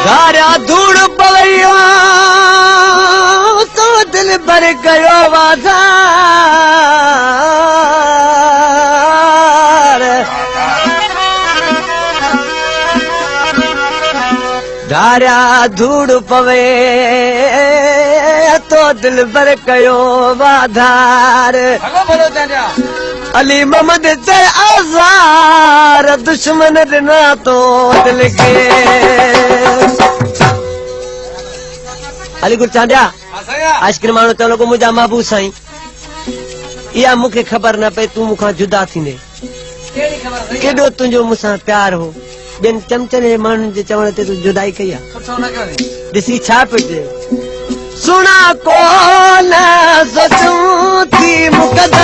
धारा धूड़ पवैया तो दिल भर गयो वाधार धारा धूड़ पवे तो दिल भर गयो वाधार अली मोहम्मद चए आज़ार दुश्मन ॾिना तो दिल खे अली गुल चांडिया आइस्क्रीम माण्हू चवण लॻो मुंहिंजा महबूब साईं इहा मूंखे ख़बर न पई तूं मूंखां जुदा थींदे केॾो तुंहिंजो मूंसां प्यार हो ॿियनि चमचनि जे माण्हुनि जे चवण ते तूं जुदाई कई आहे ॾिसी छा पियो चए सुना कोन सोचूं थी मुक़दर